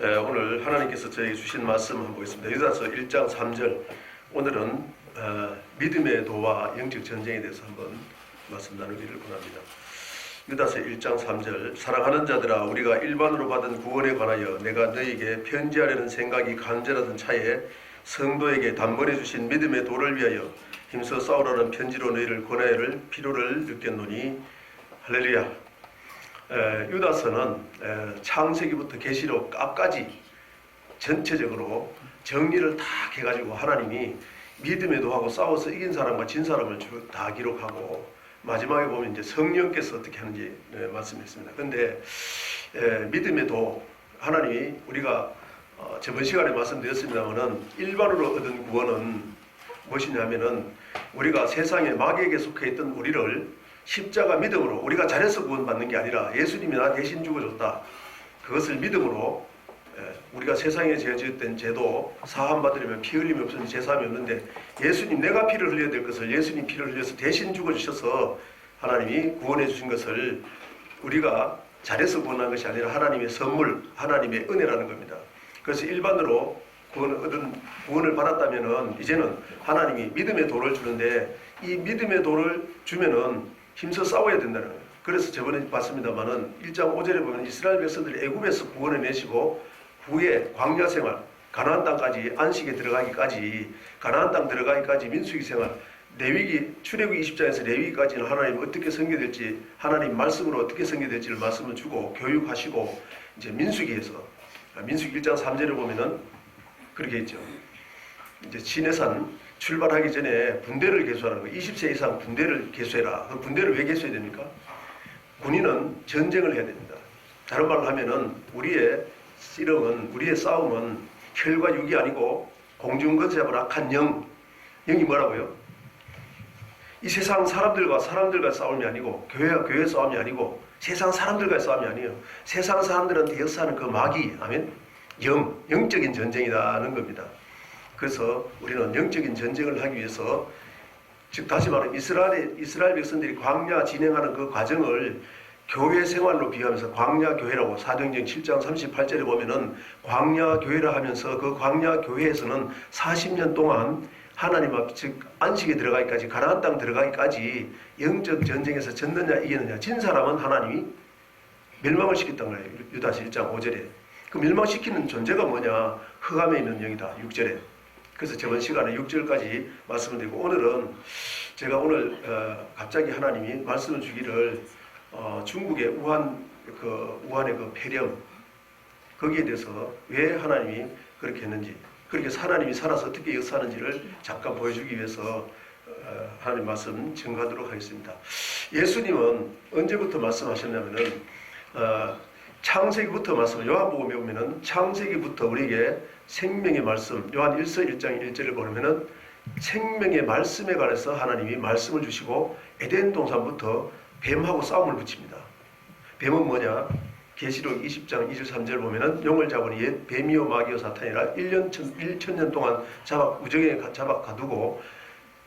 오늘 하나님께서 저에게 주신 말씀 한번 보겠습니다. 유다서 1장 3절. 오늘은 믿음의 도와 영적 전쟁에 대해서 한번 말씀 나누기를 권합니다. 유다서 1장 3절. 사랑하는 자들아, 우리가 일반으로 받은 구원에 관하여 내가 너희에게 편지하려는 생각이 간절하던 차에 성도에게 단번에 주신 믿음의 도를 위하여 힘써 싸우라는 편지로 너희를 권하여를 필요를 느꼈노니. 할렐루야. 유다서는 창세기부터 계시록 앞까지 전체적으로 정리를 다 해가지고 하나님이 믿음의 도하고 싸워서 이긴 사람과 진 사람을 다 기록하고 마지막에 보면 이제 성령께서 어떻게 하는지 말씀했습니다. 그런데 믿음의 도, 하나님이 우리가 저번 시간에 말씀드렸습니다만은 일반으로 얻은 구원은 무엇이냐면은 우리가 세상의 마귀에게 속해 있던 우리를 십자가 믿음으로, 우리가 잘해서 구원받는 게 아니라 예수님이 나 대신 죽어줬다, 그것을 믿음으로 우리가 세상에 지어졌던 죄도 사함받으려면 피 흘림이 없으니 제사함이 없는데 예수님, 내가 피를 흘려야 될 것을 예수님 피를 흘려서 대신 죽어주셔서 하나님이 구원해 주신 것을 우리가 잘해서 구원한 것이 아니라 하나님의 선물, 하나님의 은혜라는 겁니다. 그래서 일반으로 구원을 받았다면은 이제는 하나님이 믿음의 도를 주는데, 이 믿음의 도를 주면은 힘써 싸워야 된다는 거예요. 그래서 저번에 봤습니다만은 1장 5절에 보면 이스라엘 백성들이 애굽에서 구원해 내시고 후에 광야 생활, 가나안 땅까지 안식에 들어가기까지, 가나안 땅 들어가기까지 민수기 생활, 레위기, 출애굽기 20장에서 레위기까지는 하나님 어떻게 섬겨될지, 하나님 말씀으로 어떻게 섬겨될지를 말씀을 주고 교육하시고, 이제 민수기에서 민수기 1장 3절에 보면은 그렇게 했죠. 이제 시내산 출발하기 전에 군대를 개수하는 거예요. 20세 이상 군대를 개수해라. 그 군대를 왜 개수해야 됩니까? 군인은 전쟁을 해야 됩니다. 다른 말로 하면은 우리의 씨름은, 우리의 싸움은 혈과 육이 아니고 공중거지 잡은 악한 영이 뭐라고요? 이 세상 사람들과 싸움이 아니고, 교회와 교회 싸움이 아니고, 세상 사람들과의 싸움이 아니에요. 세상 사람들한테 역사하는 그 마귀, 아멘? 영적인 전쟁이라는 겁니다. 그래서 우리는 영적인 전쟁을 하기 위해서, 즉 다시 말하면 이스라엘 백성들이 광야 진행하는 그 과정을 교회 생활로 비유하면서 광야 교회라고, 사도행전 7장 38절에 보면은 광야 교회라 하면서 그 광야 교회에서는 40년 동안 하나님 앞, 즉 안식에 들어가기까지, 가나안 땅 들어가기까지 영적 전쟁에서 졌느냐 이겼느냐, 진 사람은 하나님이 멸망을 시켰단 거예요. 유다서 1장 5절에. 그 멸망시키는 존재가 뭐냐? 흑암에 있는 영이다. 6절에. 그래서 저번 시간에 6절까지 말씀을 드리고, 오늘은 제가 오늘 갑자기 하나님이 말씀을 주기를 중국의 우한의 그 폐렴, 거기에 대해서 왜 하나님이 그렇게 했는지, 그렇게 하나님이 살아서 어떻게 역사하는지를 잠깐 보여주기 위해서 하나님 말씀 증거하도록 하겠습니다. 예수님은 언제부터 말씀하셨냐면은 창세기부터 말씀, 요한복음에 보면은 창세기부터 우리에게 생명의 말씀, 요한 1서 1장 1절을 보면은 생명의 말씀에 관해서 하나님이 말씀을 주시고, 에덴 동산부터 뱀하고 싸움을 붙입니다. 뱀은 뭐냐? 계시록 20장 2절 3절 보면은 용을 잡으니 옛 뱀이요 마귀요 사탄이라 1천년 동안 우정에 잡아 가두고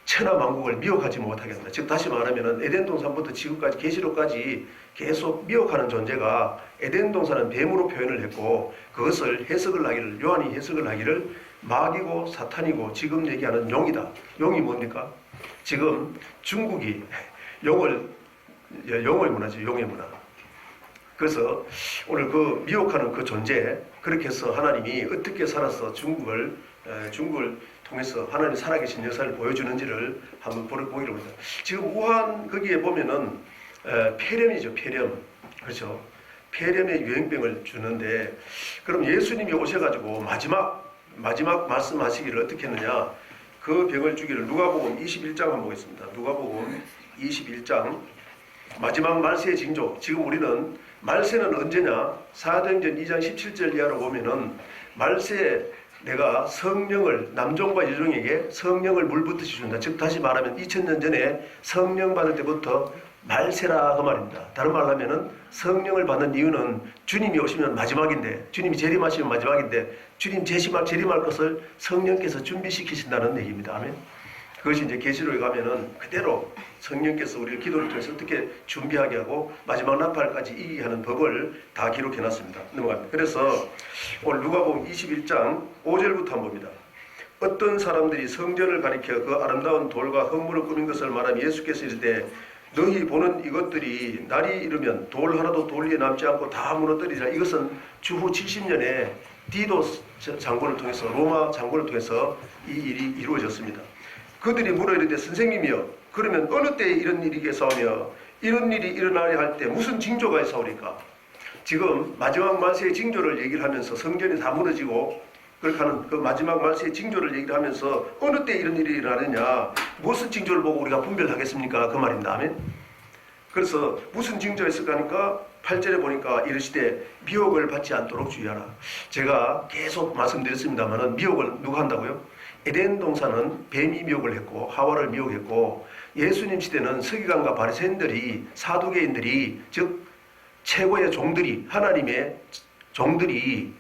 천하만국을 미혹하지 못하게 한다. 즉 다시 말하면은 에덴 동산부터 지금까지 계시록까지 계속 미혹하는 존재가, 에덴 동산은 뱀으로 표현을 했고, 그것을 요한이 해석을 하기를 마귀고 사탄이고 지금 얘기하는 용이다. 용이 뭡니까? 지금 중국이 용의 문화죠. 용의 문화. 그래서 오늘 그 미혹하는 그 존재, 그렇게 해서 하나님이 어떻게 살아서 중국을 통해서 하나님 살아계신 역사를 보여주는지를 한번 보기로 합니다. 지금 우한 거기에 보면은 폐렴이죠. 폐렴. 그렇죠. 폐렴의 유행병을 주는데, 그럼 예수님이 오셔가지고 마지막 말씀하시기를 어떻게 했느냐? 그 병을 주기를 누가복음 21장 한번 보겠습니다. 누가복음 21장 마지막 말세의 징조. 지금 우리는 말세는 언제냐? 사도행전 2장 17절 이하로 보면은 말세에 내가 성령을, 남종과 여종에게 성령을 물붓듯이 준다. 즉 다시 말하면 2000년 전에 성령 받을 때부터 말세라 그 말입니다. 다른 말로 하면은 성령을 받는 이유는 주님이 오시면 마지막인데, 주님이 재림하시면 마지막인데, 주님 재림할 것을 성령께서 준비시키신다는 얘기입니다. 아멘. 그것이 이제 계시록에 가면은 그대로 성령께서 우리를 기도를 통해서 어떻게 준비하게 하고 마지막 나팔까지 이기게 하는 법을 다 기록해 놨습니다. 넘어갑니다. 그래서 오늘 누가복음 21장 5절부터 한번 봅니다. 어떤 사람들이 성전을 가리켜 그 아름다운 돌과 흙물을 꾸민 것을 말하며 예수께서 이르되 너희 보는 이것들이 날이 이르면 돌 하나도 돌 위에 남지 않고 다 무너뜨리리라. 이것은 주후 70년에 디도 장군을 통해서 로마 장군을 통해서 이 일이 이루어졌습니다. 그들이 물어 이르되 선생님이여 그러면 어느 때에 이런 일이 있사오며 이런 일이 일어나려 할 때 무슨 징조가 있사오리까? 지금 마지막 말세의 징조를 얘기를 하면서 성전이 다 무너지고 그렇게 하는 그 마지막 말세의 징조를 얘기를 하면서 어느 때 이런 일이 일어나느냐, 무슨 징조를 보고 우리가 분별하겠습니까? 그 말입니다. 아멘. 그래서 무슨 징조가 있을까 하니까 8절에 보니까 이르시되 미혹을 받지 않도록 주의하라. 제가 계속 말씀드렸습니다만은 미혹을 누가 한다고요? 에덴 동산은 뱀이 미혹을 했고 하와를 미혹했고, 예수님 시대는 서기관과 바리새인들이, 사두개인들이, 즉 최고의 종들이, 하나님의 종들이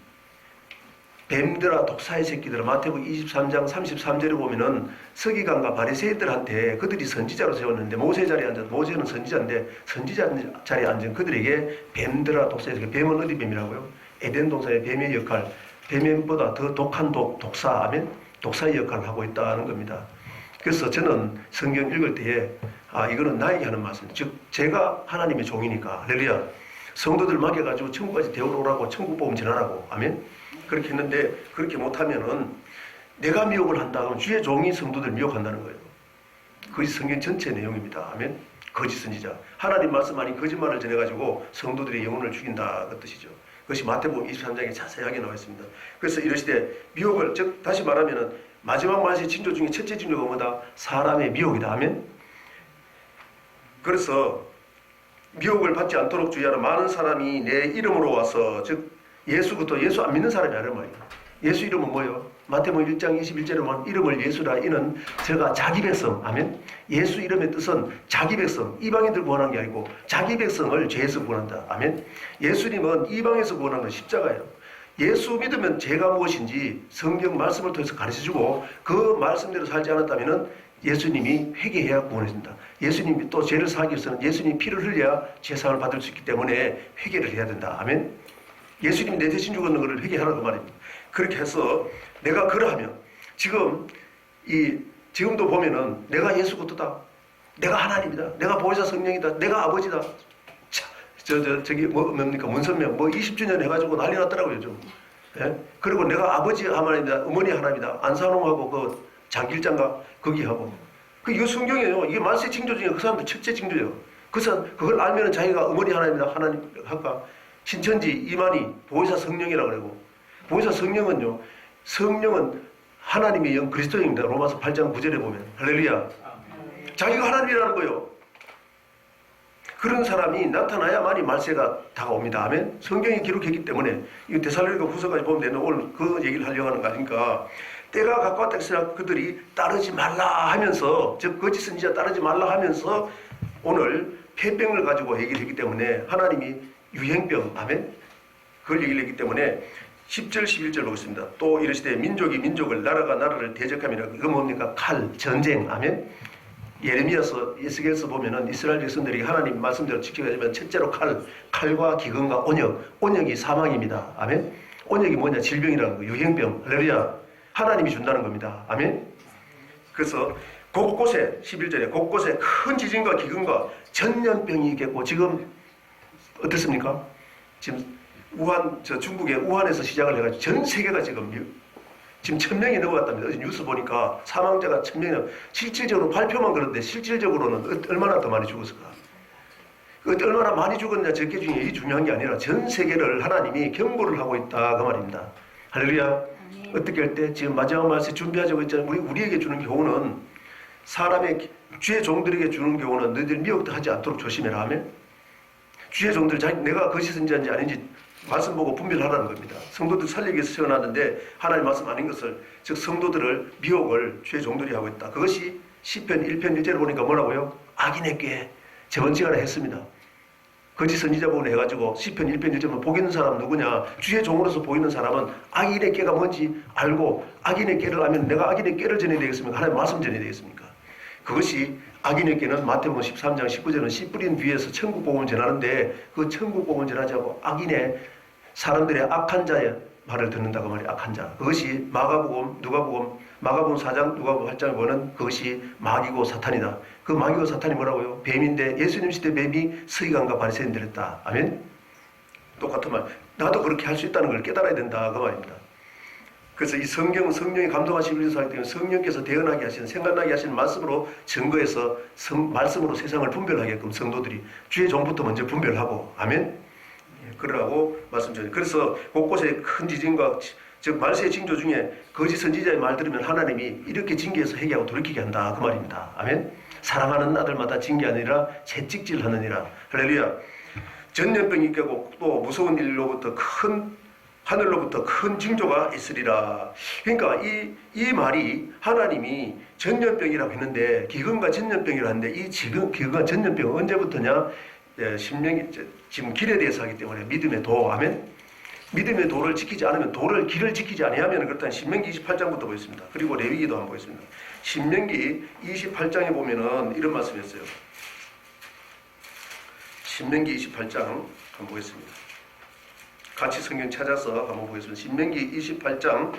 뱀들아 독사의 새끼들아, 마태복음 23장 33절에 보면은 서기관과 바리새인들한테 그들이 선지자로 세웠는데, 모세 자리에 앉아서, 모세는 선지자인데 선지자 자리에 앉은 그들에게 뱀들아 독사의 새끼, 뱀은 어디 뱀이라고요? 에덴 동산의 뱀의 역할, 뱀보다 더 독한 독사, 아멘? 독사의 역할을 하고 있다는 겁니다. 그래서 저는 성경 읽을 때에 이거는 나에게 하는 말씀, 즉 제가 하나님의 종이니까, 할렐루야, 성도들 막여가지고 천국까지 데려오라고, 천국 복음 전하라고, 아멘? 그렇게 했는데 그렇게 못하면은 내가 미혹을 한다 그러면 주의 종이 성도들 미혹한다는 거예요. 그것이 성경 전체 내용입니다. 아멘. 거짓 선지자, 하나님 말씀 아닌 거짓말을 전해가지고 성도들의 영혼을 죽인다 그 뜻이죠. 그것이 마태복음 23장에 자세하게 나와 있습니다. 그래서 이러시되 미혹을, 즉 다시 말하면은 마지막 말세 징조 중에 첫째 징조가 뭐다? 사람의 미혹이다. 아멘. 그래서 미혹을 받지 않도록 주의하라. 많은 사람이 내 이름으로 와서, 즉 예수부터, 예수 안 믿는 사람이 아니란 말이에요. 예수 이름은 뭐예요? 마태복음 1장 21절에 보면 이름을 예수라, 이는 저가 자기 백성, 아멘. 예수 이름의 뜻은 자기 백성, 이방인들 구원한 게 아니고 자기 백성을 죄에서 구원한다, 아멘. 예수님은 이방에서 구원하는 십자가예요. 예수 믿으면 죄가 무엇인지 성경 말씀을 통해서 가르쳐주고 그 말씀대로 살지 않았다면 예수님이 회개해야 구원해준다. 예수님이 또 죄를 사하기 위해서는 예수님이 피를 흘려야 죄사함을 받을 수 있기 때문에 회개를 해야 된다, 아멘. 예수님이 내 대신 죽었는 것을 회개하라고 말입니다. 그렇게 해서 내가 그러하면 지금도 보면은 내가 예수부터다, 내가 하나님이다, 내가 보혜사 성령이다, 내가 아버지다. 저기 뭡니까 문선명 20주년 해가지고 난리 났더라고요 좀. 예? 그리고 내가 아버지 하나님이다, 어머니 하나님이다, 안산홍하고 그 장길장가 거기 하고. 이거 성경이에요. 이게 말세 징조 중에 그 사람들 첫째 징조예요. 그걸 알면은 자기가 어머니 하나님이다, 하나님 할까? 신천지 이만희 보혜사 성령이라고 그러고, 보혜사 성령은요, 성령은 하나님의 영 그리스도의 영입니다. 로마서 8장 9절에 보면, 할렐루야. 자기가 하나님이라는 거예요. 그런 사람이 나타나야만이 말세가 다가옵니다. 아멘. 성경이 기록했기 때문에. 이 데살로니가 후서까지 보면 되는, 오늘 그 얘기를 하려고 하는 거 아닙니까? 때가 가까웠다 해서 그들이 따르지 말라 하면서, 즉 거짓 선지자 따르지 말라 하면서 오늘 폐병을 가지고 얘기를 했기 때문에, 하나님이 유행병, 아멘, 그걸 얘기를 했기 때문에 10절 11절 보겠습니다. 또 이르시되 민족이 민족을, 나라가 나라를 대적하며, 이거 뭡니까? 칼, 전쟁, 아멘. 예레미야서, 에스겔서 보면은 이스라엘 백성들이 하나님 말씀대로 지켜야지만 첫째로 칼과 기근과 온역이 사망입니다. 아멘. 온역이 뭐냐? 질병이라는 거, 유행병, 할렐루야. 하나님이 준다는 겁니다. 아멘. 그래서 곳곳에 11절에 곳곳에 큰 지진과 기근과 전염병이 있겠고, 지금 어떻습니까? 지금 중국의 우한에서 시작을 해가지고 전 세계가 지금 1000명이 넘어갔답니다. 어제 뉴스 보니까 사망자가 1000명이, 실질적으로 발표만 그런데 실질적으로는 얼마나 더 많이 죽었을까? 얼마나 많이 죽었냐 적게 중에 이게 중요한 게 아니라 전 세계를 하나님이 경고를 하고 있다 그 말입니다. 할렐루야. 어떻게 할 때 지금 마지막 말씀 준비하자고 했잖아요. 우리에게 주는 교훈은, 사람의 주의 종들에게 주는 교훈은 너희들 미혹도 하지 않도록 조심해라 하면, 주의 종들 내가 거짓 선지자인지 아닌지 말씀 보고 분별하라는 겁니다. 성도들 살리기 위해서 세워놨는데 하나님 말씀 아닌 것을, 즉 성도들을 미혹을 주의 종들이 하고 있다. 그것이 시편 1편 1절을 보니까 뭐라고요? 악인의 꾀. 저번 시간에 했습니다. 거짓 선지자 부분 해가지고 시편 1편 1절은 보이는 사람 누구냐? 주의 종으로서 보이는 사람은 악인의 꾀가 뭔지 알고, 악인의 꾀를 알면 내가 악인의 꾀를 전해야 되겠습니까? 하나님 말씀 전해야 되겠습니까? 그것이 악인에게는 마태복음 13장 19절은 씨 뿌린 뒤에서 천국 복음을 전하는데 그 천국 복음을 전하지 않고 악인의 사람들의 악한 자의 말을 듣는다고 말이에요. 악한 자. 그것이 마가복음, 누가복음, 마가복음 4장, 누가복음 8장을 보는 그것이 마귀고 사탄이다. 그 마귀고 사탄이 뭐라고요? 뱀인데 예수님 시대 뱀이 서기관과 바리새인들 했다. 아멘? 똑같은 말. 나도 그렇게 할 수 있다는 걸 깨달아야 된다. 그 말입니다. 그래서 이 성경은 성령이 감동하시고 그래서 하기 때문에 성령께서 대언하게 하시는 생각나게 하시는 말씀으로 증거해서 말씀으로 세상을 분별하게끔 성도들이 주의 종부터 먼저 분별하고 아멘? 그러라고 말씀드려요. 그래서 곳곳에 큰 지진과 즉 말세의 징조 중에 거짓 선지자의 말 들으면 하나님이 이렇게 징계해서 회개하고 돌이키게 한다. 그 말입니다. 아멘? 사랑하는 아들마다 징계 아니라 채찍질하느니라. 할렐루야. 전염병이 깨고 또 무서운 일로부터 하늘로부터 큰 징조가 있으리라. 그러니까 이 말이 하나님이 전염병이라고 했는데 기근과 전염병이라고 하는데 이 지금 기근과 전염병은 언제부터냐? 신명기 지금 길에 대해서 하기 때문에 믿음의 도. 아멘. 믿음의 도를 지키지 않으면 길을 지키지 아니하면 그렇다면 신명기 28장부터 보겠습니다. 그리고 레위기도 한번 보겠습니다. 신명기 28장에 보면은 이런 말씀이었어요. 신명기 28장 한번 보겠습니다. 같이 성경 찾아서 한번 보겠습니다. 신명기 28장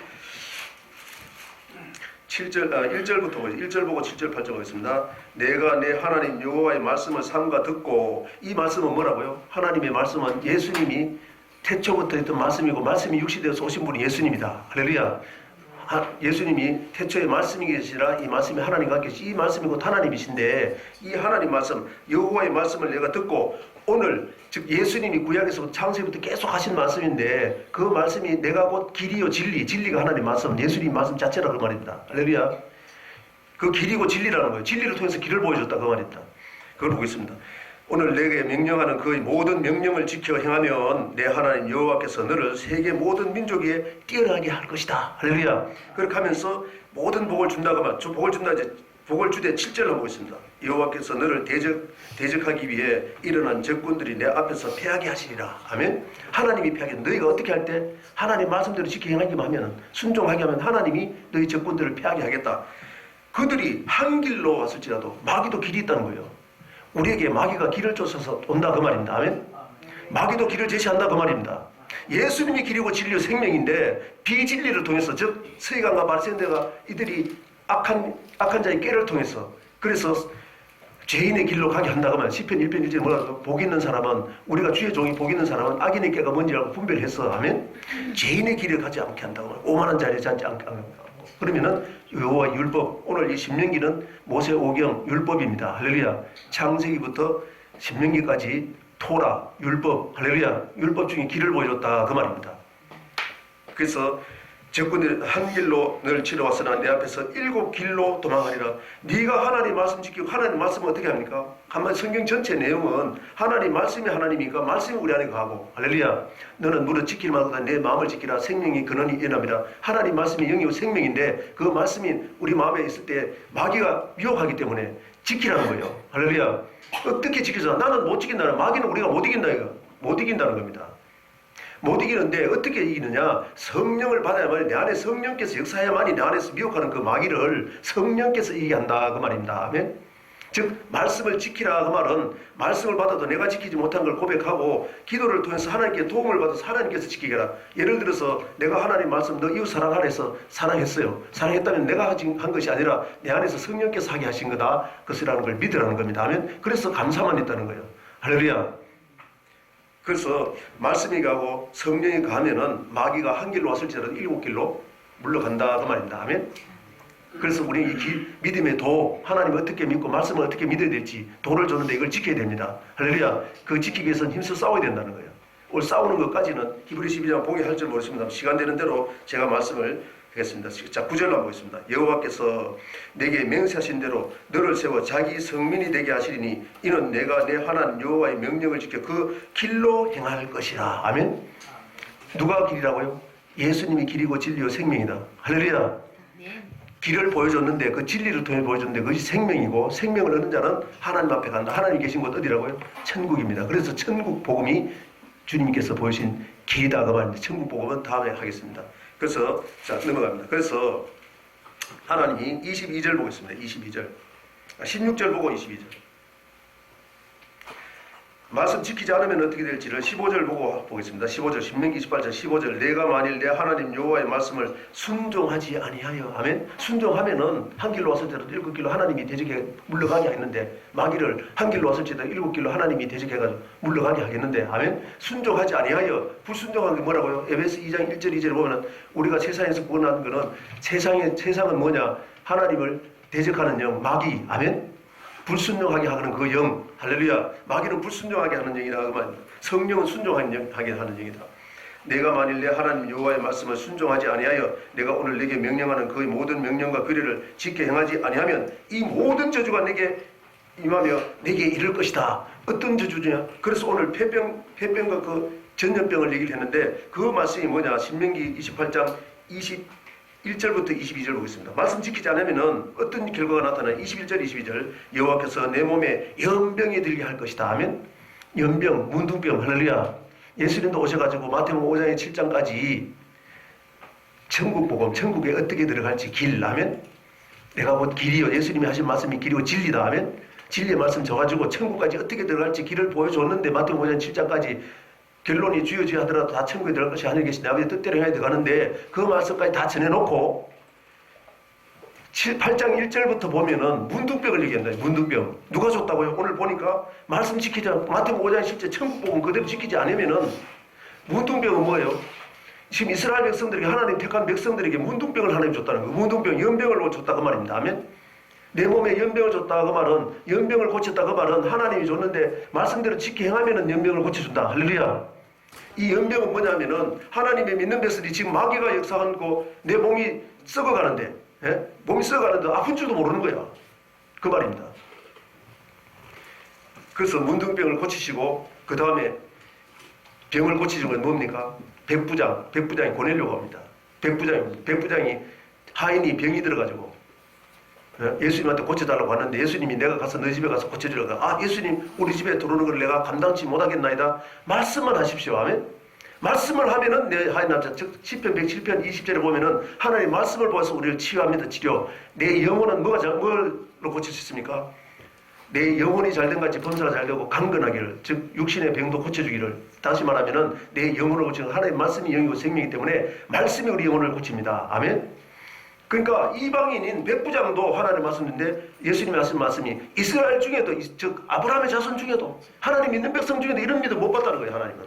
1절부터 보겠습니다. 1절 보고 7절 8절 보겠습니다. 내가 내 하나님 여호와의 말씀을 삼가 듣고 이 말씀은 뭐라고요? 하나님의 말씀은 예수님이 태초부터 했던 말씀이고 말씀이 육시되어서 오신 분이 예수님이다. 할렐루야. 예수님이 태초에 말씀이 계시라 이 말씀이 하나님과 함께 이 말씀이 곧 하나님이신데 이 하나님 말씀 여호와의 말씀을 내가 듣고 오늘 즉 예수님이 구약에서 창세기부터 계속 하신 말씀인데 그 말씀이 내가 곧 길이요 진리가 하나님 말씀 예수님 말씀 자체라고 말입니다. 할렐루야. 그 길이고 진리라는 거예요. 진리를 통해서 길을 보여줬다 그 말입니다. 그걸 보겠습니다. 오늘 내게 명령하는 그 모든 명령을 지켜 행하면 내 하나님 여호와께서 너를 세계 모든 민족 위에 뛰어나게 할 것이다. 할렐루야. 그렇게 하면서 모든 복을 준다고 하면 복을 준다 이제 복을 주되 7절로 보겠습니다. 여호와께서 너를 대적하기 위해 일어난 적군들이 내 앞에서 패하게 하시리라. 아멘. 하나님이 패하게 너희가 어떻게 할 때 하나님 말씀대로 지켜 행하기만 하면 순종하게 하면 하나님이 너희 적군들을 패하게 하겠다. 그들이 한 길로 왔을지라도 마귀도 길이 있다는 거예요. 우리에게 마귀가 길을 쫓아서 온다 그 말입니다. 아멘. 마귀도 길을 제시한다 그 말입니다. 예수님이 길이고 진리요 생명인데 비진리를 통해서 즉 서기관과 바리새인들과 이들이 악한 자의 깨를 통해서 그래서 죄인의 길로 가게 한다 그러면 시편 1편 1절에 뭐라고 복 있는 사람은 우리가 주의 종이 복 있는 사람은 악인의 깨가 뭔지 알고 분별해서 아멘. 죄인의 길을 가지 않게 한다고 말해요. 오만한 자리에 앉지 않게 하고 그러면은 여호와 율법 오늘 이 신명기는 모세 오경 율법입니다. 할렐루야. 창세기부터 신명기까지 토라 율법 할렐루야 율법 중에 길을 보여줬다 그 말입니다. 그래서 적군들이 한 길로 늘 치러왔으나 내 앞에서 7길로 도망하리라. 네가 하나님 말씀 지키고 하나님 말씀은 어떻게 합니까? 한마디 성경 전체 내용은 하나님 말씀이 하나님이니까 말씀이 우리 안에 가고 할렐루야. 너는 무릇 지킬 만보다 내 마음을 지키라. 생명이 근원이 연합이라. 하나님 말씀이 영이고 생명인데 그 말씀이 우리 마음에 있을 때 마귀가 미혹하기 때문에 지키라는 거예요. 할렐루야. 어떻게 지키자? 나는 못 지킨다는 마귀는 우리가 못 이긴다 이거. 못 이긴다는 겁니다. 못 이기는데 어떻게 이기느냐? 성령을 받아야만 내 안에 성령께서 역사해야만이 내 안에서 미혹하는 그 마귀를 성령께서 이기게 한다 그 말입니다. 아멘? 즉 말씀을 지키라 그 말은 말씀을 받아도 내가 지키지 못한 걸 고백하고 기도를 통해서 하나님께 도움을 받아서 하나님께서 지키게 하라. 예를 들어서 내가 하나님 말씀 너 이웃 사랑하라 해서 사랑했어요. 사랑했다면 내가 한 것이 아니라 내 안에서 성령께서 하게 하신 거다. 그것이라는 걸 믿으라는 겁니다. 아멘? 그래서 감사만 있다는 거예요. 할렐루야. 그래서 말씀이 가고 성령이 가면은 마귀가 한 길로 왔을지라도 7길로 물러간다 그 말입니다. 아멘. 그래서 우리 이 믿음의 도 하나님을 어떻게 믿고 말씀을 어떻게 믿어야 될지 도를 줬는데 이걸 지켜야 됩니다. 할렐루야. 그 지키기 위해서는 힘써 싸워야 된다는 거예요. 오늘 싸우는 것까지는 히브리 12장 보기 할 줄 모르겠습니다. 시간 되는 대로 제가 말씀을 하겠습니다. 자 9절로 한번 보겠습니다. 여호와께서 내게 맹세하신 대로 너를 세워 자기 성민이 되게 하시리니 이는 내가 내 하나님 여호와의 명령을 지켜 그 길로 행할 것이라. 아멘. 누가 길이라고요? 예수님이 길이고 진리요 생명이다. 할렐루야. 길을 보여줬는데 그 진리를 통해 보여줬는데 그것이 생명이고 생명을 얻는 자는 하나님 앞에 간다. 하나님 계신 곳 어디라고요? 천국입니다. 그래서 천국 복음이 주님께서 보여신 길이다 그 말인데 천국 복음은 다음에 하겠습니다. 그래서 자 넘어갑니다. 그래서 하나님이 22절 보겠습니다. 22절 16절 보고 22절. 말씀 지키지 않으면 어떻게 될지를 15절 보고 보겠습니다. 15절, 신명기 28장 15절. 내가 만일 내 하나님 여호와의 말씀을 순종하지 아니하여, 아멘. 순종하면은 한 길로 왔을 때도 7길로 하나님이 대적해 물러가게 하겠는데, 마귀를 한 길로 왔을 때도 7길로 하나님이 대적해가지고 물러가게 하겠는데, 아멘. 순종하지 아니하여. 불순종한 게 뭐라고요? 에베소 2장 1절 2절에 보면은 우리가 세상에서 구원한 거는 세상은 뭐냐? 하나님을 대적하는 영, 마귀, 아멘. 불순종하게 하는 그 영, 할렐루야. 마귀는 불순종하게 하는 영이라 하면 성령은 순종하게 하는 영이다. 내가 만일 내 하나님 여호와의 말씀을 순종하지 아니하여 내가 오늘 내게 명령하는 그의 모든 명령과 규례를 지켜 행하지 아니하면 이 모든 저주가 내게 임하며 내게 이를 것이다. 어떤 저주냐? 그래서 오늘 폐병과 그 전염병을 얘기를 했는데 그 말씀이 뭐냐? 신명기 28장 1절부터 22절 보겠습니다. 말씀 지키지 않으면 어떤 결과가 나타나요? 21절, 22절. 여호와께서 내 몸에 연병이 들게 할 것이다 하면 연병, 문둥병, 할렐루야. 예수님도 오셔가지고 마태복음 5장에 7장까지 천국 복음, 천국에 어떻게 들어갈지 길 하면 내가 뭐 길이요. 예수님이 하신 말씀이 길이고 진리다 하면 진리의 말씀 줘가지고 천국까지 어떻게 들어갈지 길을 보여줬는데 마태복음 5장 7장까지 결론이 주여주여 하더라도 다 천국에 들어갈 것이 하늘에 계신 내 아버지의 뜻대로 해야 들어가는데 그 말씀까지 다 전해놓고 8장 1절부터 보면은 문둥병을 얘기한다. 문둥병. 누가 줬다고요? 오늘 보니까 말씀 지키지 않고 마태복음 5장 실제 천국 복음 그대로 지키지 않으면은 문둥병은 뭐예요? 지금 이스라엘 백성들에게 하나님 택한 백성들에게 문둥병을 하나님 줬다는 거예요. 문둥병, 연병을 줬다 그 말입니다. 아멘. 내 몸에 연병을 줬다 그 말은 연병을 고쳤다 그 말은 하나님이 줬는데 말씀대로 지켜 행하면은 연병을 고쳐준다. 할렐루야. 이 연병은 뭐냐면은 하나님의 믿는 백성들이 지금 마귀가 역사하고 내 몸이 썩어가는데, 예? 몸이 썩어가는데 아픈 줄도 모르는 거야. 그 말입니다. 그래서 문둥병을 고치시고 그 다음에 병을 고치신 건 뭡니까? 백부장이 고넬료가 합니다. 백부장이 하인이 병이 들어가지고 예수님한테 고쳐달라고 하는데 예수님이 내가 가서 너희 집에 가서 고쳐주려고 아 예수님 우리 집에 들어오는 걸 내가 감당치 못하겠나이다. 말씀만 하십시오. 아멘. 말씀을 하면은 내 하나님 즉 시편 107편 20절에 보면은 하나님 말씀을 보아서 우리를 치유합니다. 치료. 내 영혼은 뭘로 고칠 수 있습니까? 내 영혼이 잘된 같이 범사가 잘되고 강건하기를 즉 육신의 병도 고쳐주기를 다시 말하면은 내 영혼을 고치는 하나님 말씀이 영이고 생명이기 때문에 말씀이 우리 영혼을 고칩니다. 아멘. 그러니까 이방인인 백부장도 하나님 말씀인데 예수님이 하신 말씀이 이스라엘 중에도 즉 아브라함의 자손 중에도 하나님 믿는 백성 중에도 이런 믿음 못 받다는 거예요. 하나님은.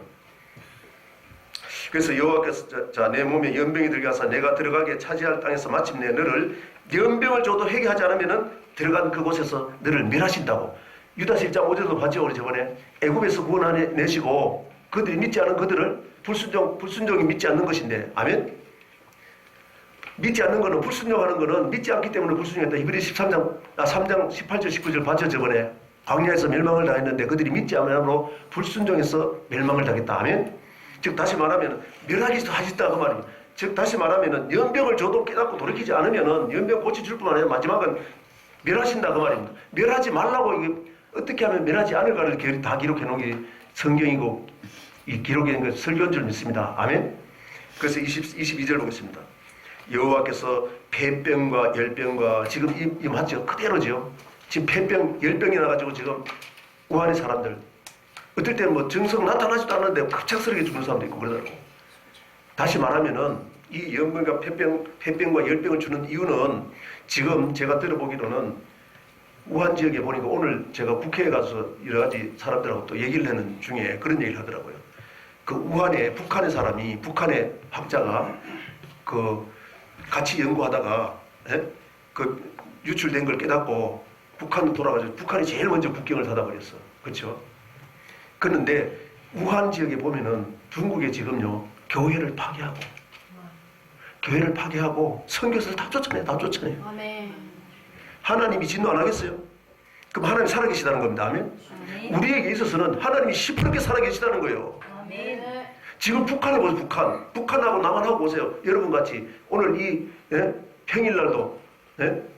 그래서 여호와께서 자 내 몸에 연병이 들게 하사 내가 들어가게 차지할 땅에서 마침내 너를 연병을 줘도 회개하지 않으면은 들어간 그곳에서 너를 멸하신다고. 유다서 1장 5절도 봤죠. 우리 저번에 애굽에서 구원내시고 그들이 믿지 않은 그들을 불순종이 믿지 않는 것인데 아멘. 믿지 않는 거는 불순종하는 거는 믿지 않기 때문에 불순종했다. 히브리 3장 18절 19절 봤죠. 저번에 광야에서 멸망을 당했는데 그들이 믿지 않으므로 불순종해서 멸망을 당했다. 아멘. 즉 다시 말하면 멸하기도 하셨다 그 말입니다. 즉 다시 말하면 연병을 줘도 깨닫고 돌이키지 않으면 연병 고쳐줄 뿐만 아니라 마지막은 멸하신다 그 말입니다. 멸하지 말라고 이게 어떻게 하면 멸하지 않을까를 다 기록해 놓은 게 성경이고 이 기록에 있는 게 설교인 줄 믿습니다. 아멘. 그래서 22절 보겠습니다. 여호와께서 폐병과 열병과 지금 이 맞죠? 그대로죠. 지금 폐병, 열병이 나가지고 지금 우한의 사람들 어떨 때는 뭐 증상 나타나지도 않는데 갑작스럽게 죽는 사람도 있고 그러더라고. 다시 말하면은 이 연병과 폐병과 열병을 주는 이유는 지금 제가 들어보기로는 우한 지역에 보니까 오늘 제가 국회에 가서 여러 가지 사람들하고 또 얘기를 하는 중에 그런 얘기를 하더라고요. 그 우한에 북한의 사람이 북한의 학자가 같이 연구하다가 그 유출된 걸 깨닫고 북한으로 돌아가서 북한이 제일 먼저 국경을 닫아버렸어. 그렇죠? 그런데 우한 지역에 보면은 중국에 지금요 교회를 파괴하고 선교사를 다 쫓아내요. 아멘. 하나님이 진노 안 하겠어요? 그럼 하나님이 살아계시다는 겁니다. 아멘. 우리에게 있어서는 하나님이 시퍼렇게 살아계시다는 거예요. 아멘. 지금 북한에 보세요. 북한하고 남한하고 보세요. 여러분 같이 오늘 이 평일날도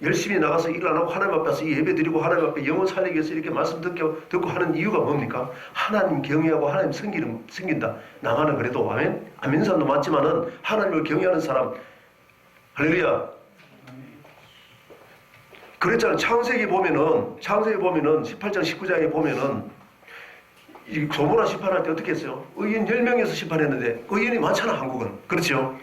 열심히 나가서 일 안 하고 하나님 앞에서 이 예배 드리고 하나님 앞에 영혼 살리기 위해서 이렇게 말씀 듣고 하는 이유가 뭡니까? 하나님 경외하고 하나님 섬긴다. 나만은 그래도 아멘. 아멘 사람도 많지만은 하나님을 경외하는 사람 할렐루야. 그랬잖아요. 창세기 보면은 18장 19장에 보면은 이 고모라 심판할 때 어떻게 했어요? 의인 10명에서 심판했는데 의인이 많잖아, 한국은. 그렇죠?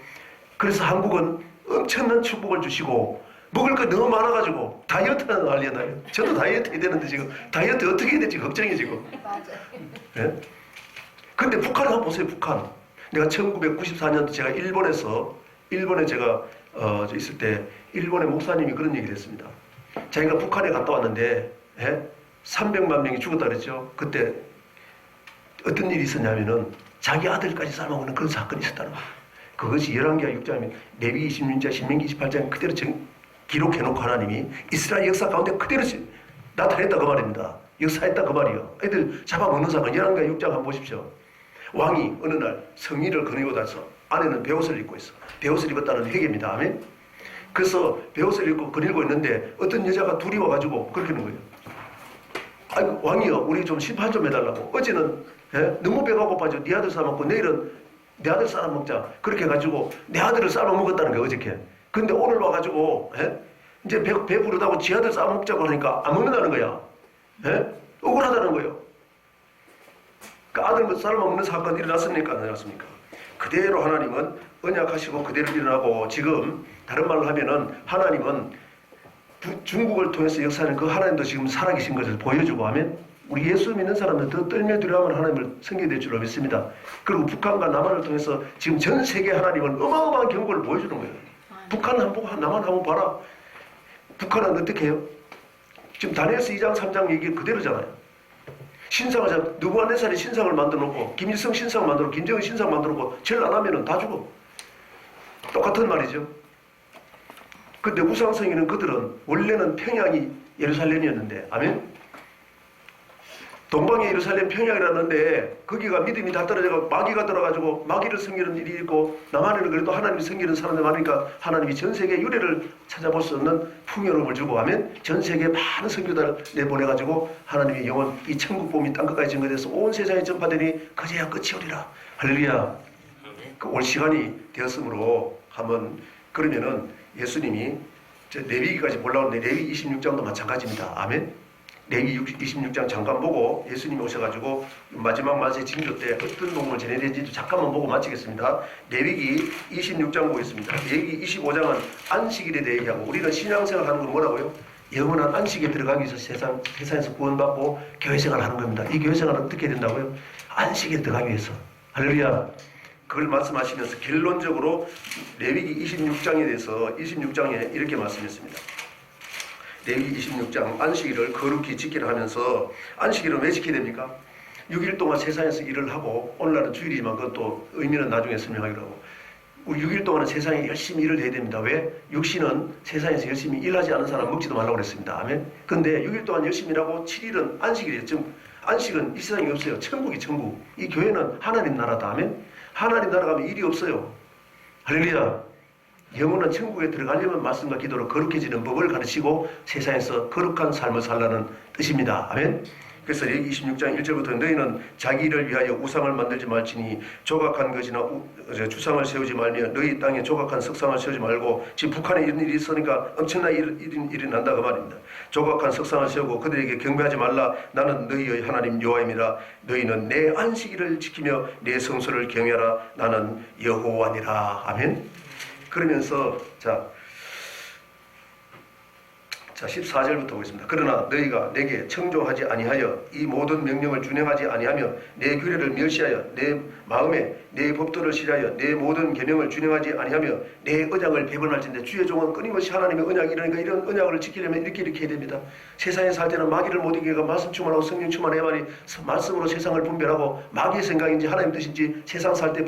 그래서 한국은 엄청난 축복을 주시고 먹을 거 너무 많아가지고 다이어트는 난리야 나요. 저도 다이어트 해야 되는데 지금 다이어트 어떻게 해야 될지 걱정이 지금. 맞아요. 예? 근데 북한을 한번 보세요. 북한. 내가 1994년도 제가 일본에 제가 저 있을 때 일본의 목사님이 그런 얘기를 했습니다. 자기가 북한에 갔다 왔는데 300만 명이 죽었다 그랬죠. 그때 어떤 일이 있었냐면은 자기 아들까지 삶아먹는 그런 사건이 있었다는 거예요. 그것이 열왕기하 6장이면 레위 26장, 신명기 28장 그대로 기록해놓고 하나님이 이스라엘 역사 가운데 그대로 나타냈다 그 말입니다. 역사했다 그 말이요. 애들 잡아먹는 사건 열왕기하 6장 한번 보십시오. 왕이 어느 날 성의를 거느리고 다녀서 아내는 베옷을 입고 있어. 베옷을 입었다는 회개입니다. 아멘. 그래서 베옷을 입고 거닐고 있는데 어떤 여자가 둘이 와가지고 그렇게 하는 거예요. 아이고 왕이여 우리 좀 심판 좀 해달라고. 어제는 너무 배가 고파져 네 아들 삶았고 내일은 내 아들 삶아 먹자. 그렇게 해가지고 내 아들을 삶아 먹었다는 거예요 어저께. 근데 오늘 와가지고 이제 배부르다고 지 아들 삶아 먹자고 하니까 안 먹는다는 거야. 억울하다는 거예요. 그 아들 삶아 먹는 사건이 일어났습니까? 안 일어났습니까? 그대로 하나님은 언약하시고 그대로 일어나고 지금 다른 말로 하면은 하나님은 중국을 통해서 역사하는 그 하나님도 지금 살아계신 것을 보여주고 하면 우리 예수 믿는 사람들 더 떨며 두려워하면 하나님을 섬기게 될 줄로 믿습니다. 그리고 북한과 남한을 통해서 지금 전 세계 하나님은 어마어마한 경고를 보여주는 거예요. 북한 한번 보고 남한 한번 봐라. 북한은 어떻게 해요? 지금 다니엘서 2장 3장 얘기 그대로잖아요. 신상을 느부갓네살이 신상을 만들어 놓고 김일성 신상 만들어 김정은 신상 만들어 놓고 제일 안 하면은 다 죽어. 똑같은 말이죠. 근데 우상성이는 그들은 원래는 평양이 예루살렘이었는데 아멘. 동방의 예루살렘 평양이라는데 거기가 믿음이 다 떨어져서 마귀가 들어가지고 마귀를 섬기는 일이 있고 남한에는 그래도 하나님을 섬기는 사람들 많으니까 하나님이 전 세계 유래를 찾아볼 수 없는 풍요로움을 주고 하면 전 세계에 많은 선교단을 내보내가지고 하나님의 영혼 이 천국 봄이 땅끝까지 증거돼서 온 세상에 전파되니 그제야 끝이 오리라. 할렐루야. 올 시간이 되었으므로 한번 그러면은 예수님이 레위기까지 올라오는데 레위 26장도 마찬가지입니다. 아멘. 레위 26장 잠깐 보고 예수님이 오셔가지고 마지막 만세 징조 때 어떤 복음을 전해야 되는지 잠깐만 보고 마치겠습니다. 레위기 26장 보겠습니다. 레위기 25장은 안식일에 대해 얘기하고 우리는 신앙생활 하는 건 뭐라고요? 영원한 안식에 들어가기 위해서 세상에서 구원받고 교회생활 하는 겁니다. 이 교회생활은 어떻게 해야 된다고요? 안식에 들어가기 위해서. 할렐루야. 그걸 말씀하시면서 결론적으로 레위기 26장에 대해서 26장에 이렇게 말씀했습니다. 레위기 26장 안식일을 거룩히 지키라 하면서 안식일은 왜 지켜야 됩니까? 6일 동안 세상에서 일을 하고 오늘날은 주일이지만 그것도 의미는 나중에 설명하기로 하고 우리 6일 동안은 세상에 열심히 일을 해야 됩니다. 왜? 육신은 세상에서 열심히 일하지 않은 사람 먹지도 말라고 그랬습니다. 아멘. 근데 6일 동안 열심히 일하고 7일은 안식일이에요. 지금 안식은 이 세상에 없어요. 천국이 천국. 이 교회는 하나님 나라다. 아멘. 하나님 나라 가면 일이 없어요. 할렐루야. 영혼은 천국에 들어가려면 말씀과 기도로 거룩해지는 법을 가르치고 세상에서 거룩한 삶을 살라는 뜻입니다. 아멘. 그래서 레위기 26장 1절부터 너희는 자기를 위하여 우상을 만들지 말지니 조각한 것이나 주상을 세우지 말며 너희 땅에 조각한 석상을 세우지 말고 지금 북한에 이런 일이 있으니까 엄청난 일이 난다 그 말입니다. 조각한 석상을 세우고 그들에게 경배하지 말라. 나는 너희의 하나님 여호와임이라. 너희는 내 안식일을 지키며 내 성소를 경외하라. 나는 여호와니라. 아멘. 그러면서 자 14절부터 보겠습니다. 그러나 너희가 내게 청조하지 아니하여 이 모든 명령을 준행하지 아니하며 내 규례를 멸시하여 내 마음에 내 법도를 싫어하여 내 모든 계명을 준행하지 아니하며 내 언약을 배반할진대. 주의 종은 끊임없이 하나님의 언약이 이러니까 이런 언약을 지키려면 이렇게 해야 됩니다. 세상에 살 때는 마귀를 못 이기니까 말씀 충만하고 성령 충만해야만이 말씀으로 세상을 분별하고 마귀의 생각인지 하나님 뜻인지 세상 살 때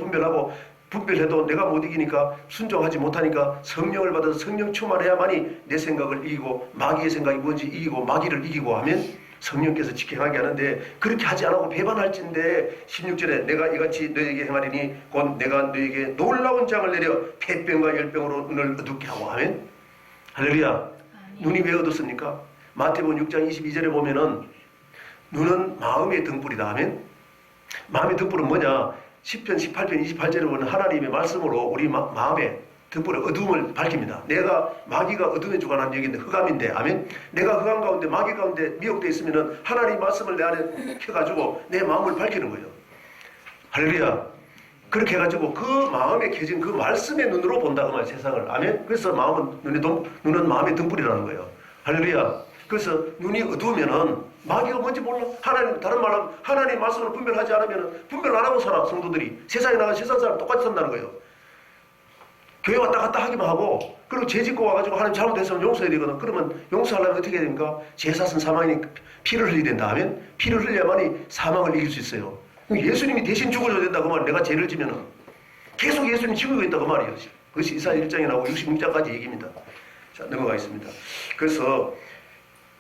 분별해도 내가 못 이기니까 순종하지 못하니까 성령을 받아서 성령 충만해야만이 내 생각을 이기고 마귀의 생각이 뭔지 이기고 마귀를 이기고 하면 성령께서 직행하게 하는데 그렇게 하지 않고 배반할진대 16절에 내가 이같이 너에게 행하리니 곧 내가 너에게 놀라운 장을 내려 폐병과 열병으로 눈을 어둡게 하고 하면 할렐루야. 눈이 왜 어둡습니까? 마태복음 6장 22절에 보면은 눈은 마음의 등불이다 하면 마음의 등불은 뭐냐? 10편, 18편, 28절에 보면 하나님의 말씀으로 우리 마음에 등불의 어두움을 밝힙니다. 내가 마귀가 어둠에 주관하는 여기 있는 흑암인데, 아멘. 내가 흑암 가운데 마귀 가운데 미혹되어 있으면은 하나님 말씀을 내 안에 켜가지고 내 마음을 밝히는 거예요. 할렐루야. 그렇게 해가지고 그 마음에 켜진 그 말씀의 눈으로 본다 그 말 세상을. 아멘. 그래서 마음은 눈은 마음의 등불이라는 거예요. 할렐루야. 그래서 눈이 어두우면은 마귀가 뭔지 몰라. 하나님, 다른 말로 하나님 말씀을 분별하지 않으면은 분별 안 하고 살아. 성도들이 세상에 나가 세상 사람 똑같이 산다는 거예요. 교회 왔다 갔다 하기만 하고, 그리고 죄 짓고 와가지고 하나님 잘못했으면 용서해야 되거든. 그러면 용서하려면 어떻게 해야 됩니까? 제사는 사망이니 피를 흘려야 된다 하면 피를 흘려야만이 사망을 이길 수 있어요. 예수님이 대신 죽어줘야 된다 그 말. 내가 죄를 지면은 계속 예수님이 지고 있다 그 말이에요. 그것이 이사야 1장에 나오고 66장까지 얘기입니다. 자, 넘어가겠습니다. 그래서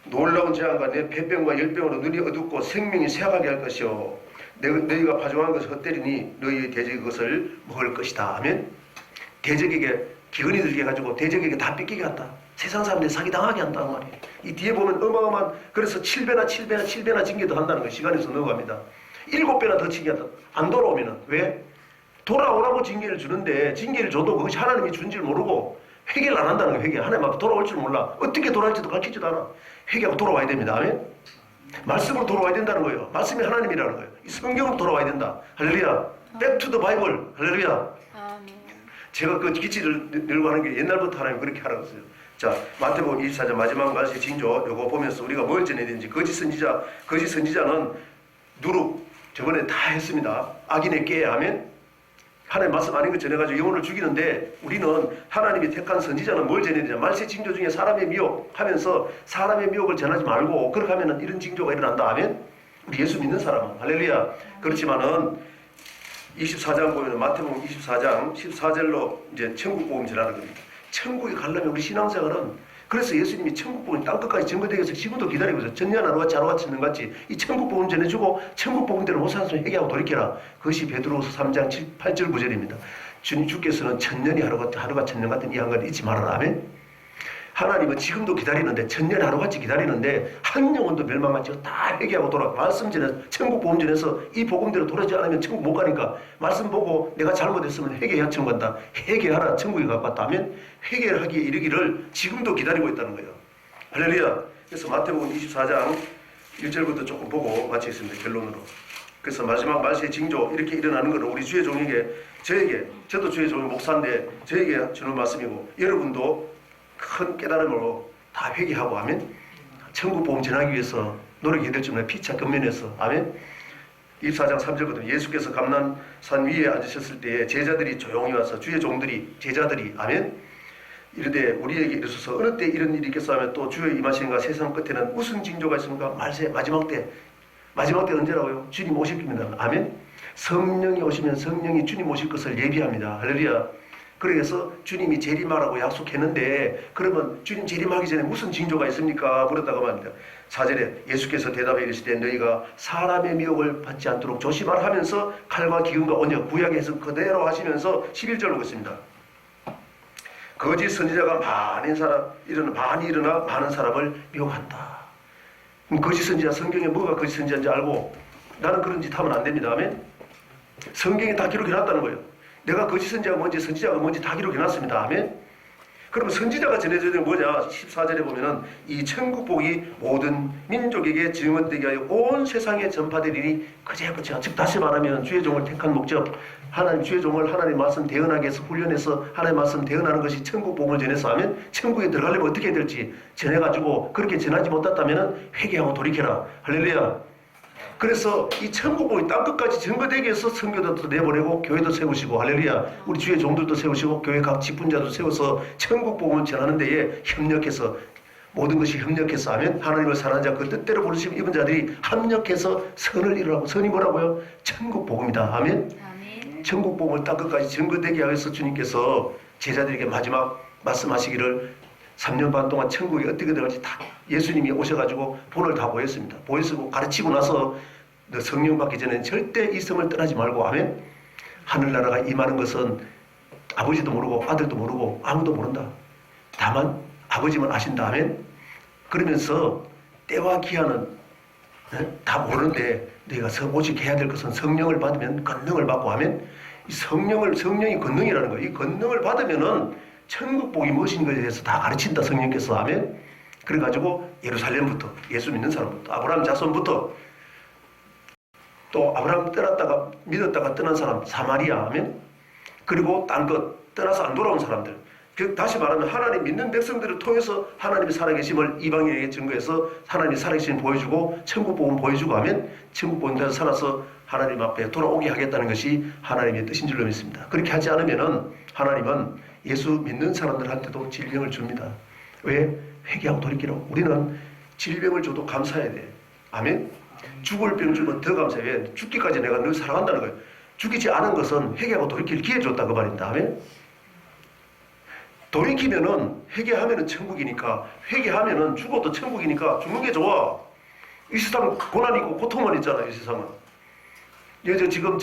놀라운 재앙과 내 폐병과 열병으로 눈이 어둡고 생명이 쇠하게 할 것이요 너희가 파종한 것을 헛되리니 너희의 대적이 그것을 먹을 것이다 하면 대적에게 기근이 들게 해가지고 대적에게 다 뺏기게 한다. 세상 사람들이 사기당하게 한다는 말이에요. 이 뒤에 보면 어마어마한, 그래서 7배나 징계도 한다는 거예요. 시간에서 넘어갑니다. 7배나 더 징계한다. 안 돌아오면은. 왜? 돌아오라고 징계를 주는데 징계를 줘도 그것이 하나님이 준 줄 모르고 회개를 안 한다는 거예요. 회개. 하나님 앞에 돌아올 줄 몰라. 어떻게 돌아올지도 가르치지도 않아. 회개하고 돌아와야 됩니다. 아멘? 말씀으로 돌아와야 된다는 거예요. 말씀이 하나님이라는 거예요. 이 성경으로 돌아와야 된다. 할렐루야. Back to the Bible. 할렐루야. 제가 그 기치를 늘고 하는 게 옛날부터 하나님 그렇게 하라고 했어요. 자, 마태복음 24장 마지막 말씀의 징조, 요거 보면서 우리가 뭘 전해야 되는지. 거짓 선지자는 누룩, 저번에 다 했습니다. 악인의 깨 하면 하나님 말씀 아닌 것 전해가지고 영혼을 죽이는데, 우리는 하나님이 택한 선지자는 뭘 전해야 되냐. 말세 징조 중에 사람의 미혹 하면서 사람의 미혹을 전하지 말고, 그렇게 하면 이런 징조가 일어난다 하면 우리 예수 믿는 사람은 할렐루야. 그렇지만은 24장 보면 마태복음 24장 14절로 이제 천국 복음 전하는 겁니다. 천국에 가려면 우리 신앙생활은, 그래서 예수님이 천국 복음 땅끝까지 증거되기 위해서 지금도 기다리고 있어요. 전년 하루같이 하루같이 있는 같이 이 천국 복음 전해주고 천국 복음대로 못 살았으면 회개하고 돌이켜라. 그것이 베드로후서 3장 7, 8절 9절입니다. 주께서는 천년이 하루가 천년 같은 이 한가를 잊지 말아라. 아멘. 하나님은 지금도 기다리는데, 천년 하루같이 기다리는데 한 영혼도 멸망하지 않고 다 회개하고 돌아가. 말씀 전해서 천국 복음 전해서 이 복음대로 돌아오지 않으면 천국 못 가니까 말씀 보고 내가 잘못했으면 회개해야 천국 간다. 회개하라 천국에 가깝다 하면 회개를 하기에 이르기를 지금도 기다리고 있다는 거예요. 할렐루야. 그래서 마태복음 24장 1절부터 조금 보고 마치겠습니다. 결론으로. 그래서 마지막 말세의 징조 이렇게 일어나는 것은 우리 주의 종에게, 저도 주의 종의 목사인데 저에게 주는 말씀이고, 여러분도 큰 깨달음으로 다 회개하고 하면 천국 복음 전하기 위해서 노력해야 될 줄은 피차 근면해서. 아멘. 24장 3절부터 예수께서 감난산 위에 앉으셨을 때에 제자들이 조용히 와서 주의 종들이, 제자들이 아멘 이르되 우리에게 이르소서 어느 때 이런 일이 있겠어 하면 또 주의 임하시는가. 세상 끝에는 무슨 징조가 있습니까? 말세 마지막 때 언제라고요? 주님 오실 겁니다. 아멘. 성령이 오시면 성령이 주님 오실 것을 예비합니다. 할렐루야. 그래서 주님이 재림하라고 약속했는데, 그러면 주님 재림하기 전에 무슨 징조가 있습니까? 물었다고 합니다. 4절에 예수께서 대답해 이르시되 너희가 사람의 미혹을 받지 않도록 조심하라 하면서 칼과 기근과 언약, 구약에서 그대로 하시면서 11절로 보겠습니다. 거짓 선지자가 많이 일어나 많은 사람을 미혹한다. 거짓 선지자, 성경에 뭐가 거짓 선지자인지 알고 나는 그런 짓 하면 안 됩니다. 아멘. 성경에 다 기록해놨다는 거예요. 내가 거짓 선지자가 뭔지 선지자가 뭔지 다 기록해놨습니다. 아멘. 그러면 선지자가 전해져야 되는 뭐냐. 14절에 보면은 이 천국 복이 모든 민족에게 증언되게 하여 온 세상에 전파되리니 그제그제야. 즉 다시 말하면 주의 종을 택한 목적, 하나님 주의 종을 하나님 말씀 대언하게 해서 훈련해서 하나님 말씀 대언하는 것이 천국 복음을 전해서 하면 천국에 들어가려면 어떻게 해야 될지 전해가지고, 그렇게 전하지 못했다면 회개하고 돌이켜라. 할렐루야. 그래서 이 천국복이 땅끝까지 증거되기 위해서 선교도도 내보내고 교회도 세우시고, 할렐루야. 우리 주의 종들도 세우시고 교회 각 직분자도 세워서 천국복음을 전하는 데에 협력해서, 모든 것이 협력해서 하면 하나님을 사랑하는 자 그 뜻대로 부르시면 입은 자들이 합력해서 선을 이루라고. 선이 뭐라고요? 천국복음이다. 아멘. 천국복음을 땅끝까지 증거되게 하기 위해서 주님께서 제자들에게 마지막 말씀하시기를 3년 반 동안 천국에 어떻게 들어갈지 다 예수님이 오셔가지고 본을 다 보였습니다. 보여주고 가르치고 나서 너 성령 받기 전에는 절대 이 성을 떠나지 말고. 아멘. 하늘나라가 임하는 것은 아버지도 모르고 아들도 모르고 아무도 모른다. 다만 아버지만 아신다. 아멘. 그러면서 때와 기한은 다 모르는데 너희가 오직 해야 될 것은 성령을 받으면 권능을 받고 하면 이 성령이 권능이라는 거예요. 이 권능을 받으면은 천국 복이 무엇인 것에 대해서 다 가르친다, 성령께서. 아멘. 그래가지고 예루살렘부터, 예수 믿는 사람부터, 아브라함 자손부터, 또 아브라함 떠났다가 믿었다가 떠난 사람 사마리아, 아멘. 그리고 딴 것 떠나서 안 돌아온 사람들, 다시 말하면 하나님 믿는 백성들을 통해서 하나님의 살아계심을 이방인에게 증거해서 하나님의 살아계심을 보여주고 천국 복음 보여주고 하면 천국 복음대로 살아서 하나님 앞에 돌아오게 하겠다는 것이 하나님의 뜻인 줄로 믿습니다. 그렇게 하지 않으면은 하나님은 예수 믿는 사람들한테도 질병을 줍니다. 왜? 회개하고 돌이키라고. 우리는 질병을 줘도 감사해야 돼. 아멘. 죽을 병 주면 더 감사해. 왜? 죽기까지 내가 늘 살아간다는 거예요. 죽이지 않은 것은 회개하고 돌이킬 기회 줬다 그 말입니다. 아멘. 돌이키면은 회개하면은 천국이니까, 회개하면은 죽어도 천국이니까 죽는 게 좋아. 이 세상 고난 있고 고통만 있잖아. 이 세상은. 지금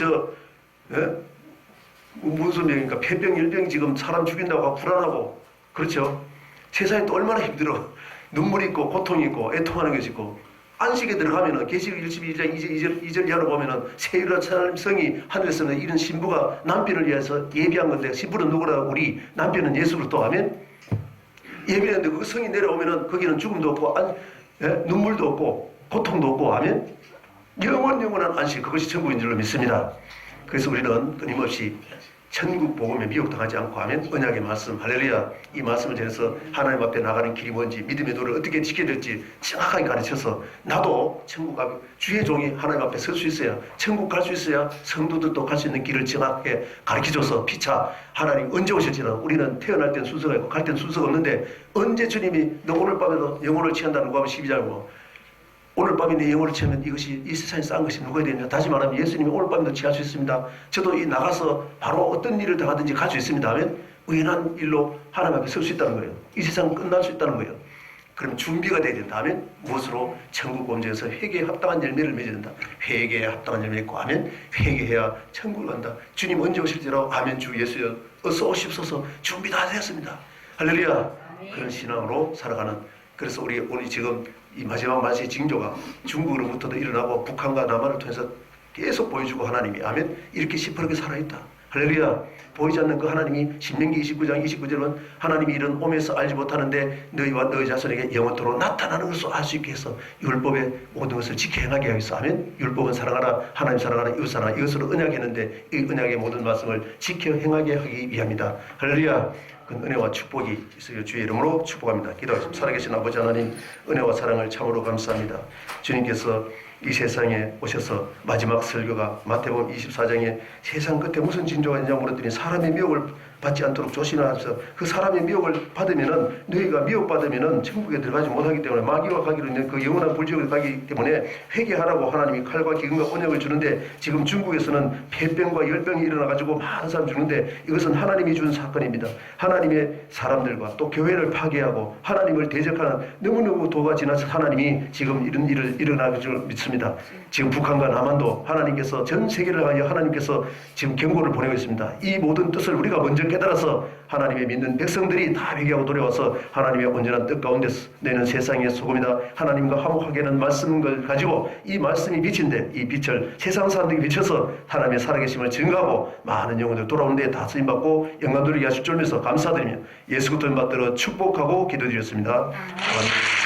무슨 병입니까? 폐병, 일병 지금 사람 죽인다고 하고 불안하고, 그렇죠? 세상이 또 얼마나 힘들어. 눈물이 있고 고통이 있고 애통하는 것이 있고. 안식에 들어가면은 계시록 12장 2절 이하로 보면은 세율한 하나님 성이 하늘에서는 이런 신부가 남편을 위해서 예비한 건데, 신부는 누구라? 우리 남편은 예수 그리스도. 하면 예비했는데 그 성이 내려오면은 거기는 죽음도 없고 눈물도 없고 고통도 없고 하면 영원한 안식, 그것이 천국인 줄로 믿습니다. 그래서 우리는 끊임없이 천국 복음에 미혹당하지 않고 하면 언약의 말씀, 할렐루야, 이 말씀을 전해서 하나님 앞에 나가는 길이 뭔지, 믿음의 도를 어떻게 지켜야 될지 정확하게 가르쳐서 나도 천국 가 주의 종이 하나님 앞에 설 수 있어야, 천국 갈 수 있어야 성도들도 갈 수 있는 길을 정확하게 가르쳐줘서 피차 하나님 언제 오실지는 우리는 태어날 땐 순서가 있고 갈 땐 순서가 없는데, 언제 주님이 너 오늘 밤에도 영혼을 취한다는 거 하면 12장이고 오늘 밤에 내 영혼을 취하면 이것이 이 세상에 쌓은 것이 누가 되느냐. 다시 말하면 예수님이 오늘 밤에도 취할 수 있습니다. 저도 이 나가서 바로 어떤 일을 당하든지 갈 수 있습니다 하면 의연한 일로 하나님 앞에 설 수 있다는 거예요. 이 세상은 끝날 수 있다는 거예요. 그럼 준비가 돼야 된다 하면 무엇으로? 천국 범죄에서 회개에 합당한 열매를 맺어야 된다. 회개에 합당한 열매를 맺고 하면 회개해야 천국을 간다. 주님 언제 오실지라고. 아멘. 주 예수여 어서 오십소서. 준비 다 되었습니다. 할렐루야. 그런 신앙으로 살아가는, 그래서 우리 지금 이 마지막 말세의 징조가 중국으로부터도 일어나고 북한과 남한을 통해서 계속 보여주고, 하나님이 아멘 이렇게 시퍼렇게 살아있다. 할렐루야. 보이지 않는 그 하나님이 신명기 29장 29절은 하나님이 이런 오면서 알지 못하는데 너희와 너희 자손에게 영원토록 나타나는 것을 알 수 있게 해서 율법의 모든 것을 지켜 행하게 하겠어. 아멘. 율법은 사랑하라, 하나님 사랑하라, 이웃 사랑하라, 이것으로 언약했는데 이 언약의 모든 말씀을 지켜 행하게 하기 위함이다. 할렐루야. 그 은혜와 축복이 있어요. 주의 이름으로 축복합니다. 기도하겠습니다. 살아계신 아버지 하나님, 은혜와 사랑을 참으로 감사합니다. 주님께서 이 세상에 오셔서 마지막 설교가 마태복음 24장에 세상 끝에 무슨 징조가 있냐고 물었더니 사람의 미혹을 받지 않도록 조심하셔서 그 사람의 미혹을 받으면은, 너희가 미혹받으면은 천국에 들어가지 못하기 때문에 마귀와 가기로 있는 그 영원한 불지옥에 가기 때문에 회개하라고 하나님이 칼과 기근과 언약을 주는데, 지금 중국에서는 폐병과 열병이 일어나가지고 많은 사람 죽는데 이것은 하나님이 준 사건입니다. 하나님의 사람들과 또 교회를 파괴하고 하나님을 대적하는 너무너무 도가 지나서 하나님이 지금 이런 일을 일어나게 줄 믿습니다. 지금 북한과 남한도 하나님께서 전 세계를 하여 하나님께서 지금 경고를 보내고 있습니다. 이 모든 뜻을 우리가 먼저 깨달아서 하나님의 믿는 백성들이 다 회개하고 돌아와서 하나님의 온전한 뜻 가운데서 너희는 세상의 소금이다, 하나님과 화목하게 하는 말씀을 가지고 이 말씀이 빛인데 이 빛을 세상 사람들이 비춰서 하나님의 살아계심을 증거하고 많은 영혼들 돌아오는 데 다 쓰임받고 영광 돌리게 하실 줄 믿어서 감사드리며 예수 그리스도 받들어 축복하고 기도드렸습니다. 아멘.